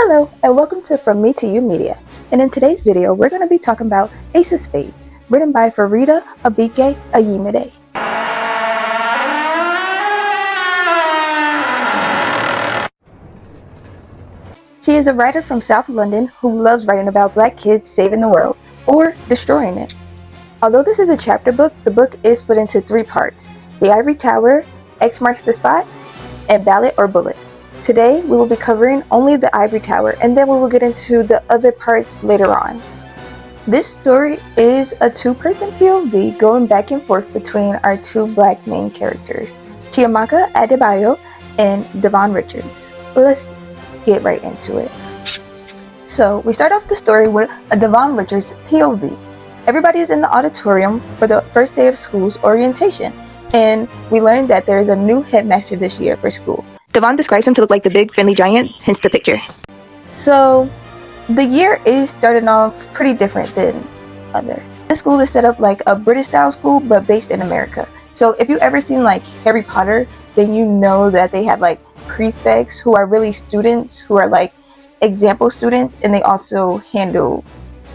Hello and welcome to From Me to You Media, and in today's video we're going to be talking about Ace of Spades, written by Farida Abike Ayimide. She is a writer from South London who loves writing about black kids saving the world, or destroying it. Although this is a chapter book, the book is split into 3 parts: The Ivory Tower, X Marks the Spot, and Ballot or Bullet. Today, we will be covering only the Ivory Tower, and then we will get into the other parts later on. This story is a 2-person POV going back and forth between our 2 black main characters, Chiamaka Adebayo and Devon Richards. Let's get right into it. So, we start off the story with a Devon Richards POV. Everybody is in the auditorium for the first day of school's orientation, and we learned that there is a new headmaster this year for school. Devon describes him to look like the big friendly giant, hence the picture. So, the year is starting off pretty different than others. This school is set up like a British style school, but based in America. So if you've ever seen like Harry Potter, then you know that they have like prefects who are really students, who are like example students, and they also handle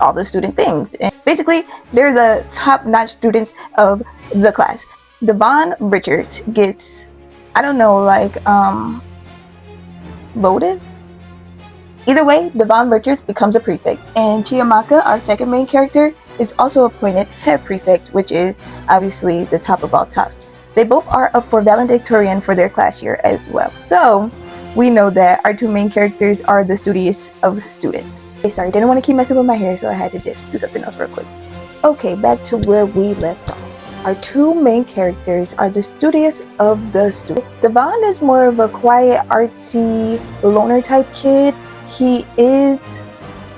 all the student things. And basically, they're the top-notch students of the class. Devon Richards gets, I don't know, like, voted? Either way, Devon Richards becomes a prefect, and Chiamaka, our second main character, is also appointed head prefect, which is obviously the top of all tops. They both are up for valedictorian for their class year as well. So, we know that our 2 main characters are the studious of students. Okay, sorry, didn't want to keep messing with my hair, so I had to just do something else real quick. Okay, back to where we left off. Our 2 main characters are the studious of the students. Devon is more of a quiet, artsy, loner type kid. He is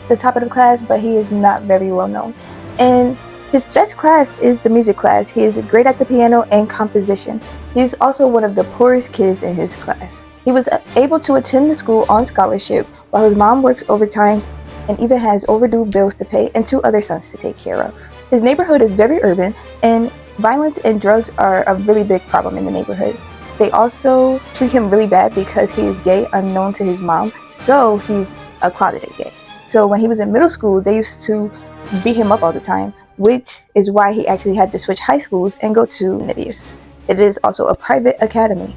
the top of the class, but he is not very well known. And his best class is the music class. He is great at the piano and composition. He is also one of the poorest kids in his class. He was able to attend the school on scholarship while his mom works overtime and even has overdue bills to pay and 2 other sons to take care of. His neighborhood is very urban, and violence and drugs are a really big problem in the neighborhood. They also treat him really bad because he is gay, unknown to his mom, so he's a closeted gay. So when he was in middle school, they used to beat him up all the time, which is why he actually had to switch high schools and go to Nidius. It is also a private academy.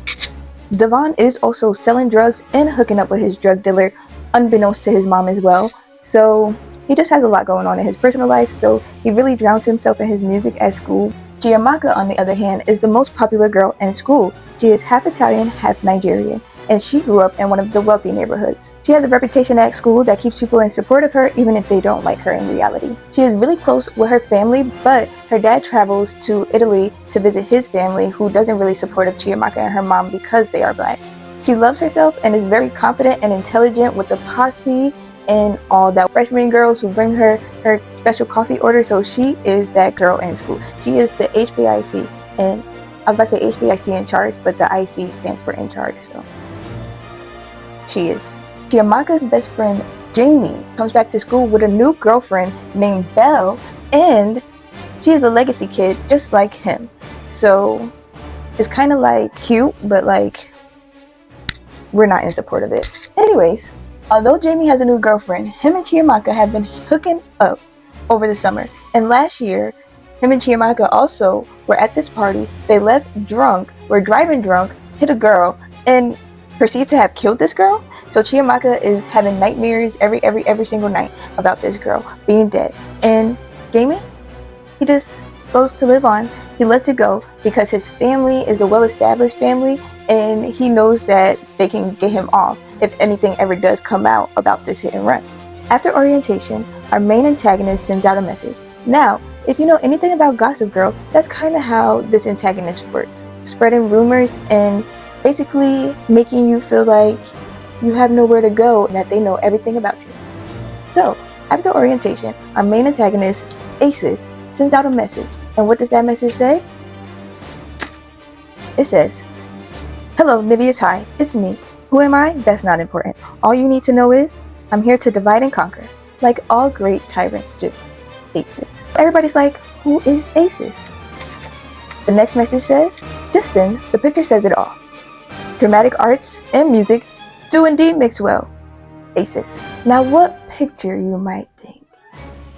Devon is also selling drugs and hooking up with his drug dealer, unbeknownst to his mom as well. So he just has a lot going on in his personal life, so he really drowns himself in his music at school. Chiamaka, on the other hand, is the most popular girl in school. She is half Italian, half Nigerian, and she grew up in one of the wealthy neighborhoods. She has a reputation at school that keeps people in support of her even if they don't like her in reality. She is really close with her family, but her dad travels to Italy to visit his family, who doesn't really support of Chiamaka and her mom because they are black. She loves herself and is very confident and intelligent with the posse and all that freshman girls who bring her special coffee order, so she is that girl in school. She is the HBIC, and I was about to say HBIC in charge, but the IC stands for in charge, so she is. Chiamaka's best friend, Jamie, comes back to school with a new girlfriend named Belle, and she is a legacy kid just like him. So it's kind of like cute, but like we're not in support of it. Anyways, although Jamie has a new girlfriend, him and Chiamaka have been hooking up over the summer. And last year, him and Chiamaka also were at this party. They left drunk, were driving drunk, hit a girl, and perceived to have killed this girl. So Chiamaka is having nightmares every single night about this girl being dead. And Jamie, he just goes to live on. He lets it go because his family is a well-established family, and he knows that they can get him off if anything ever does come out about this hit and run. After orientation, our main antagonist sends out a message. Now, if you know anything about Gossip Girl, that's kind of how this antagonist works. Spreading rumors and basically making you feel like you have nowhere to go and that they know everything about you. So, after orientation, our main antagonist, Aces, sends out a message. And what does that message say? It says, "Hello, Nivius High, it's me. Who am I? That's not important. All you need to know is, I'm here to divide and conquer, like all great tyrants do. Aces." Everybody's like, who is Aces? The next message says, "Just then, the picture says it all. Dramatic arts and music do indeed mix well. aces. Now what picture, you might think?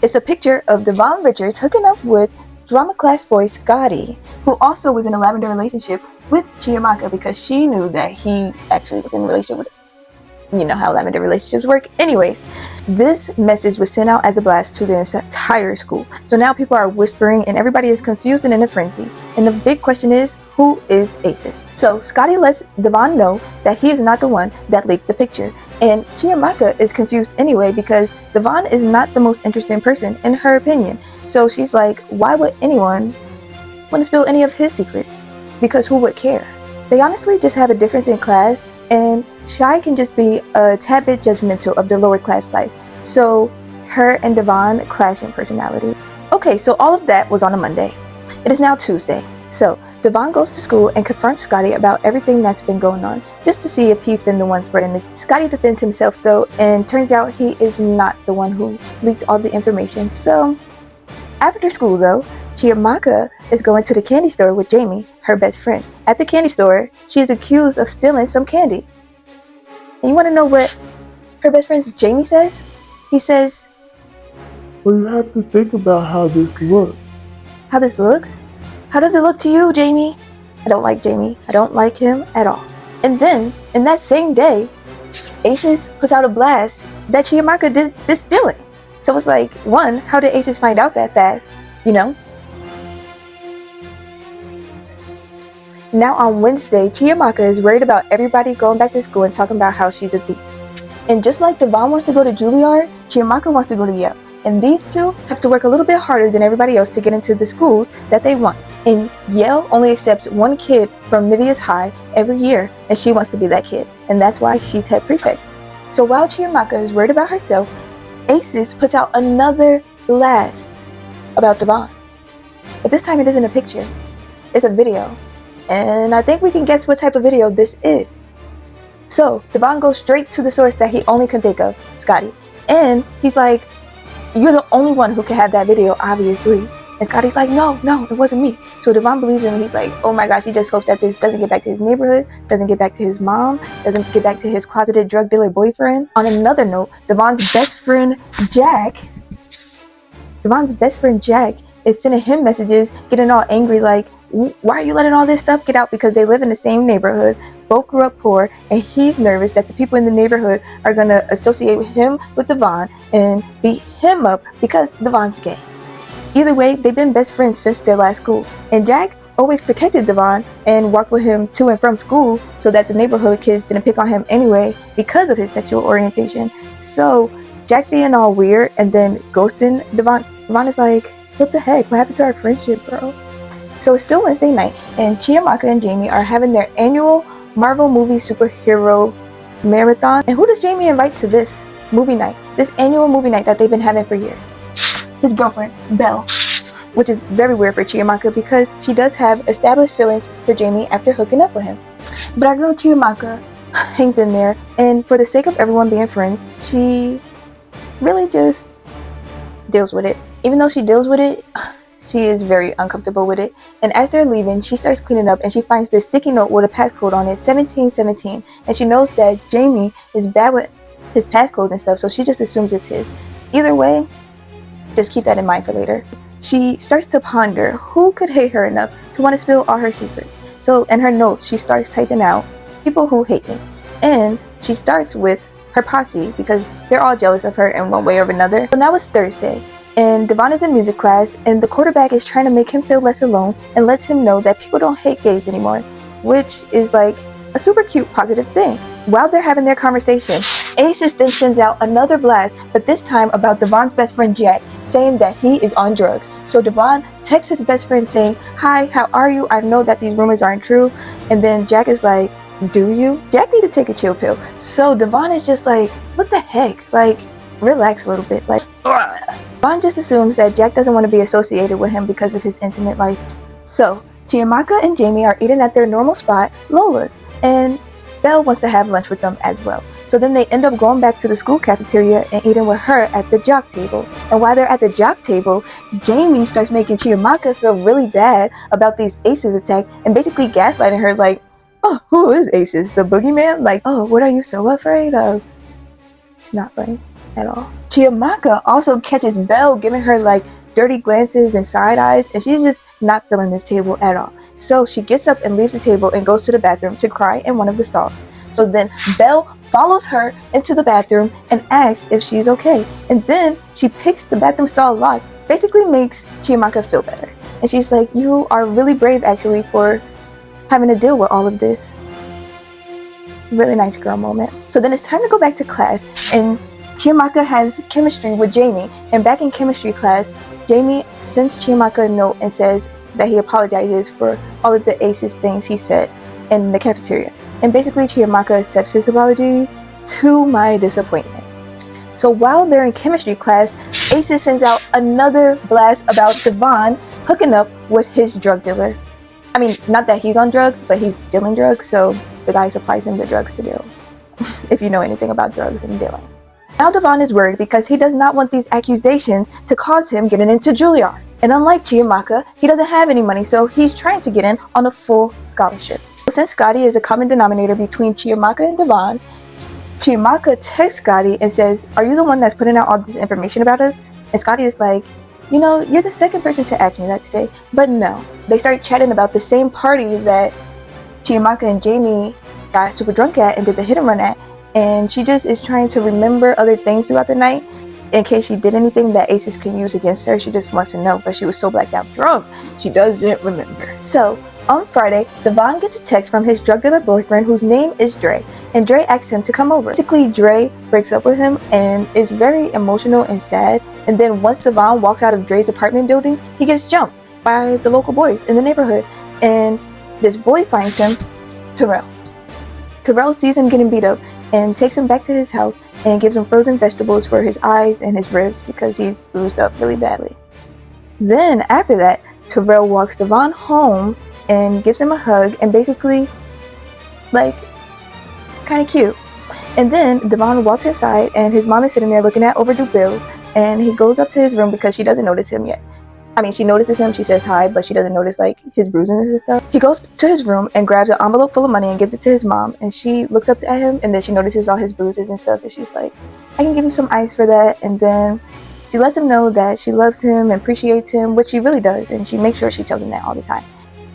It's a picture of Devon Richards hooking up with drama class boy Scotty, who also was in a lavender relationship with Chiamaka because she knew that he actually was in a relationship with her. You know how lavender relationships work. Anyways, this message was sent out as a blast to the entire school. So now people are whispering and everybody is confused and in a frenzy. And the big question is, who is Aces? So Scotty lets Devon know that he is not the one that leaked the picture. And Chiamaka is confused anyway because Devon is not the most interesting person in her opinion. So she's like, why would anyone want to spill any of his secrets? Because who would care? They honestly just have a difference in class, and Shy can just be a tad bit judgmental of the lower class life. So her and Devon clash in personality. Okay, so all of that was on a Monday. It is now Tuesday. So Devon goes to school and confronts Scotty about everything that's been going on, just to see if he's been the one spreading this. Scotty defends himself though, and turns out he is not the one who leaked all the information. So after school though, Chiamaka is going to the candy store with Jamie, her best friend. At the candy store, she is accused of stealing some candy. And you want to know what her best friend Jamie says? He says, well, you have to think about how this looks. How this looks? How does it look to you, Jamie? I don't like Jamie. I don't like him at all. And then, in that same day, Aces puts out a blast that Chiamaka did this stealing. So it's like, one, how did Aces find out that fast? You know? Now on Wednesday, Chiamaka is worried about everybody going back to school and talking about how she's a thief. And just like Devon wants to go to Juilliard, Chiamaka wants to go to Yale. And these two have to work a little bit harder than everybody else to get into the schools that they want. And Yale only accepts one kid from Nivea's High every year, and she wants to be that kid. And that's why she's head prefect. So while Chiamaka is worried about herself, Aces puts out another blast about Devon. But this time it isn't a picture, it's a video. And I think we can guess what type of video this is. So Devon goes straight to the source that he only can think of, Scotty. And he's like, you're the only one who can have that video, obviously. And Scotty's like, no, it wasn't me. So Devon believes him and he's like, oh my gosh, he just hopes that this doesn't get back to his neighborhood, doesn't get back to his mom, doesn't get back to his closeted drug dealer boyfriend. On another note, Devon's best friend Jack is sending him messages, getting all angry like, why are you letting all this stuff get out? Because they live in the same neighborhood, both grew up poor, and he's nervous that the people in the neighborhood are going to associate him with Devon and beat him up because Devon's gay. Either way, they've been best friends since their last school, and Jack always protected Devon and walked with him to and from school so that the neighborhood kids didn't pick on him anyway because of his sexual orientation. So Jack being all weird and then ghosting Devon is like, what the heck? What happened to our friendship, bro? So it's still Wednesday night, and Chiamaka and Jamie are having their annual Marvel movie superhero marathon. And who does Jamie invite to this movie night? This annual movie night that they've been having for years? His girlfriend, Belle. Which is very weird for Chiamaka because she does have established feelings for Jamie after hooking up with him. But our girl Chiamaka hangs in there, and for the sake of everyone being friends, she really just deals with it. Even though she deals with it, she is very uncomfortable with it. And as they're leaving, she starts cleaning up and she finds this sticky note with a passcode on it, 1717. And she knows that Jamie is bad with his passcode and stuff, so she just assumes it's his. Either way, just keep that in mind for later. She starts to ponder who could hate her enough to want to spill all her secrets. So in her notes, she starts typing out people who hate me. And she starts with her posse because they're all jealous of her in one way or another. So now it's Thursday, and Devon is in music class, and the quarterback is trying to make him feel less alone and lets him know that people don't hate gays anymore, which is like a super cute positive thing. While they're having their conversation, Aces then sends out another blast, but this time about Devon's best friend Jack, saying that he is on drugs. So Devon texts his best friend saying, hi, how are you? I know that these rumors aren't true. And then Jack is like, do you? Jack need to take a chill pill. So Devon is just like, what the heck? Like, relax a little bit. Like, Devon just assumes that Jack doesn't want to be associated with him because of his intimate life. So Chiamaka and Jamie are eating at their normal spot, Lola's, and Belle wants to have lunch with them as well. So then they end up going back to the school cafeteria and eating with her at the jock table. And while they're at the jock table, Jamie starts making Chiamaka feel really bad about these Aces attack and basically gaslighting her like, oh, who is Aces? The boogeyman? Like, oh, what are you so afraid of? It's not funny at all. Chiamaka also catches Belle giving her like dirty glances and side eyes, and she's just not feeling this table at all. So she gets up and leaves the table and goes to the bathroom to cry in one of the stalls. So then Belle follows her into the bathroom and asks if she's okay. And then she picks the bathroom stall lock, basically makes Chiamaka feel better. And she's like, you are really brave actually for having to deal with all of this. Really nice girl moment. So then it's time to go back to class, and Chiamaka has chemistry with Jamie. And back in chemistry class, Jamie sends Chiamaka a note and says that he apologizes for all of the aces things he said in the cafeteria. And basically Chiamaka accepts his apology, to my disappointment. So while they're in chemistry class, Aces sends out another blast about Devon hooking up with his drug dealer. I mean, not that he's on drugs, but he's dealing drugs, so the guy supplies him the drugs to deal, if you know anything about drugs and dealing. Now Devon is worried because he does not want these accusations to cause him getting into Juilliard. And unlike Chiamaka, he doesn't have any money, so he's trying to get in on a full scholarship. Since Scotty is a common denominator between Chiamaka and Devon, Chiamaka texts Scotty and says, "Are you the one that's putting out all this information about us?" And Scotty is like, "You know, you're the second person to ask me that today." But no, they start chatting about the same party that Chiamaka and Jamie got super drunk at and did the hit and run at. And she just is trying to remember other things throughout the night in case she did anything that Aces can use against her. She just wants to know, but she was so blacked out drunk, she doesn't remember. So on Friday, Devon gets a text from his drug dealer boyfriend whose name is Dre, and Dre asks him to come over. Basically, Dre breaks up with him and is very emotional and sad. And then once Devon walks out of Dre's apartment building, he gets jumped by the local boys in the neighborhood. And this boy finds him, Terrell. Terrell sees him getting beat up and takes him back to his house and gives him frozen vegetables for his eyes and his ribs because he's bruised up really badly. Then after that, Terrell walks Devon home and gives him a hug and basically, like, kind of cute. And then Devon walks inside and his mom is sitting there looking at overdue bills, and he goes up to his room because she doesn't notice him yet. I mean, she notices him, she says hi, but she doesn't notice like his bruises and stuff. He goes to his room and grabs an envelope full of money and gives it to his mom, and she looks up at him and then she notices all his bruises and stuff, and she's like, "I can give you some ice for that." And then she lets him know that she loves him and appreciates him, which she really does, and she makes sure she tells him that all the time.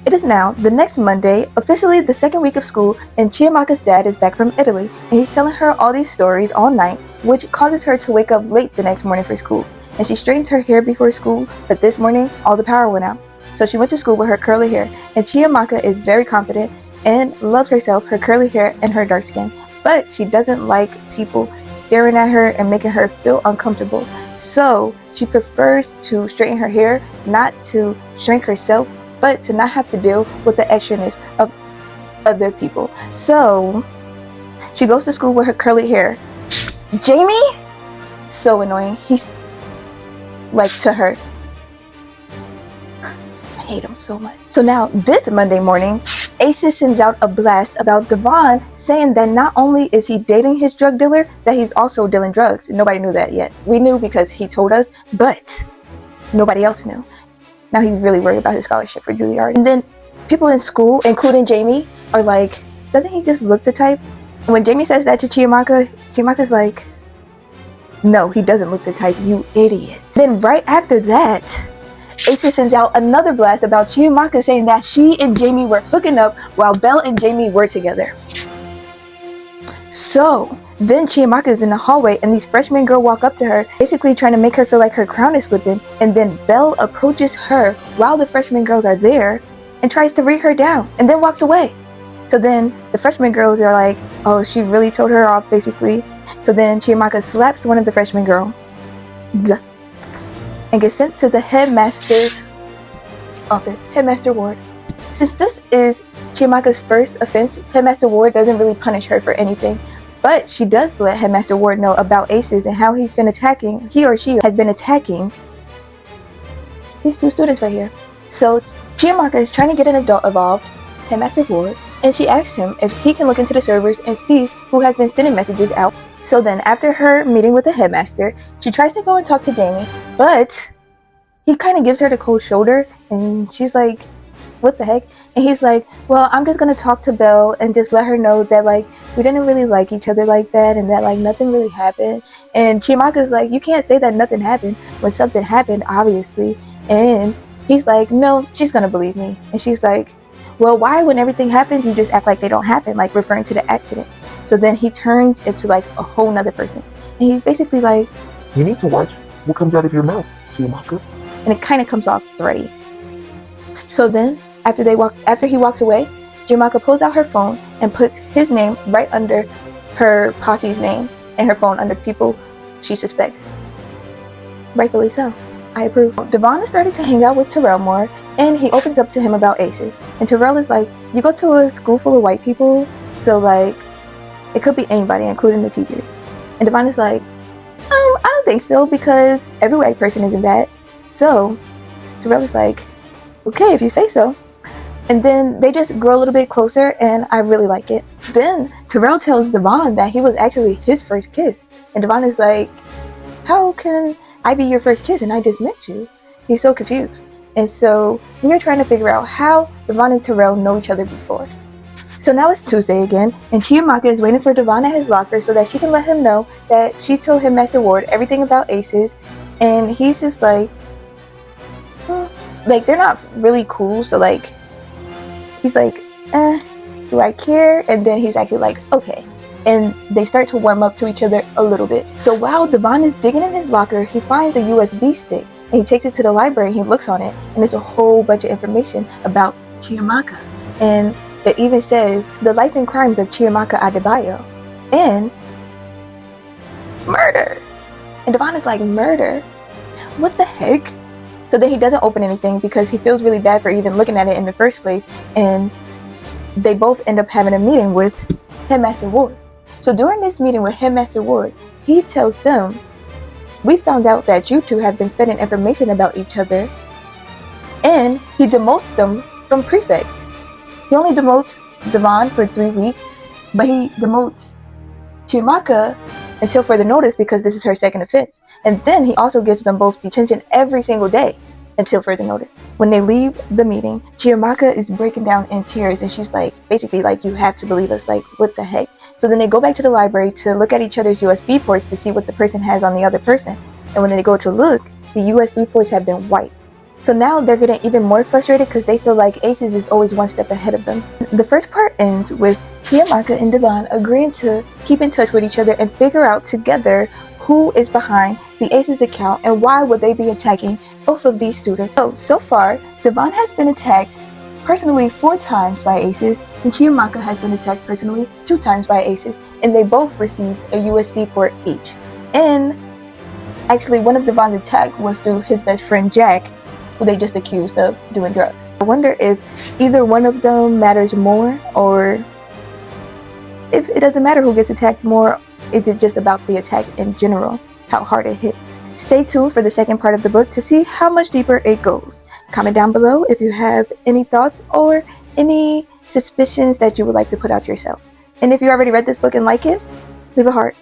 It is now the next Monday, officially the second week of school, and Chiamaka's dad is back from Italy, and he's telling her all these stories all night, which causes her to wake up late the next morning for school. And she straightens her hair before school, but this morning, all the power went out. So she went to school with her curly hair, and Chiamaka is very confident and loves herself, her curly hair, and her dark skin. But she doesn't like people staring at her and making her feel uncomfortable. So she prefers to straighten her hair, not to shrink herself, but to not have to deal with the extraness of other people. So she goes to school with her curly hair. Jamie? So annoying. He's like to her. I hate him so much. So now this Monday morning, Aces sends out a blast about Devon, saying that not only is he dating his drug dealer, that he's also dealing drugs. Nobody knew that yet. We knew because he told us, but nobody else knew. Now he's really worried about his scholarship for Juilliard. And then people in school, including Jamie, are like, doesn't he just look the type? And when Jamie says that to Chiamaka, Chiamaka's like, "No, he doesn't look the type, you idiot." Then right after that, Aces sends out another blast about Chiamaka saying that she and Jamie were hooking up while Belle and Jamie were together. So then Chiamaka is in the hallway and these freshman girls walk up to her, basically trying to make her feel like her crown is slipping. And then Belle approaches her while the freshman girls are there and tries to ring her down and then walks away. So then the freshman girls are like, oh, she really told her off basically. So then Chiamaka slaps one of the freshman girls and gets sent to the headmaster's office, Headmaster Ward. Since this is Chiamaka's first offense, Headmaster Ward doesn't really punish her for anything. But she does let Headmaster Ward know about Aces and how he or she has been attacking these two students right here. So Chiamaka is trying to get an adult involved, Headmaster Ward, and she asks him if he can look into the servers and see who has been sending messages out. So then after her meeting with the headmaster, she tries to go and talk to Jamie, but he kind of gives her the cold shoulder and she's like, what the heck? And he's like, well, I'm just gonna talk to Belle and just let her know that like we didn't really like each other like that and that like nothing really happened. And Chiyamaka's like, you can't say that nothing happened when something happened, obviously. And he's like, no, she's gonna believe me. And she's like, well, why when everything happens you just act like they don't happen, like referring to the accident. So then he turns into like a whole nother person. And he's basically like, You need to watch what comes out of your mouth, Chiyamaka. and it kind of comes off threaty. So then, after he walks away, Chiyamaka pulls out her phone and puts his name right under her posse's name and her phone under people she suspects. Rightfully so. I approve. Devon has started to hang out with Terrell more, and he opens up to him about aces. And Terrell is like, you go to a school full of white people, so like, it could be anybody, including the teachers. And Devon is like, I don't think so, because every white person isn't bad. So Terrell is like, okay, if you say so. And then they just grow a little bit closer, and I really like it. Then Terrell tells Devon that he was actually his first kiss. And Devon is like, how can I be your first kiss and I just met you? He's so confused. And so we are trying to figure out how Devon and Terrell know each other before. So now it's Tuesday again, and Chiyamaka is waiting for Devon at his locker so that she can let him know that she told him, Master Ward, everything about aces. And he's just like, like they're not really cool, so like he's like, do I care? And then he's actually like, okay. And they start to warm up to each other a little bit. So while Devon is digging in his locker, he finds a USB stick and he takes it to the library and he looks on it, and there's a whole bunch of information about Chiyamaka. And it even says the life and crimes of Chiyamaka Adebayo and murder. And Devon is like, murder? What the heck? So then he doesn't open anything because he feels really bad for even looking at it in the first place. And they both end up having a meeting with Headmaster Ward. So during this meeting with Headmaster Ward, he tells them, we found out that you two have been spreading information about each other. And he demotes them from prefect. He only demotes Devon for 3 weeks, but he demotes Chiyamaka until further notice because this is her second offense. And then he also gives them both detention every single day until further notice. When they leave the meeting, Chiyamaka is breaking down in tears and she's like, basically like, you have to believe us, like what the heck? So then they go back to the library to look at each other's USB ports to see what the person has on the other person. And when they go to look, the USB ports have been wiped. So now they're getting even more frustrated because they feel like Aces is always one step ahead of them. The first part ends with Chiyamaka and Devon agreeing to keep in touch with each other and figure out together who is behind the Aces account and why would they be attacking both of these students. So far, Devon has been attacked personally 4 times by Aces, and Chiyamaka has been attacked personally 2 times by Aces, and they both received a USB port each. And actually, one of Devon's attacks was through his best friend Jack, who they just accused of doing drugs. I wonder if either one of them matters more, or if it doesn't matter who gets attacked more, is it just about the attack in general, how hard it hit. Stay tuned for the second part of the book to see how much deeper it goes. Comment down below if you have any thoughts or any suspicions that you would like to put out yourself. And if you already read this book and like it, leave a heart.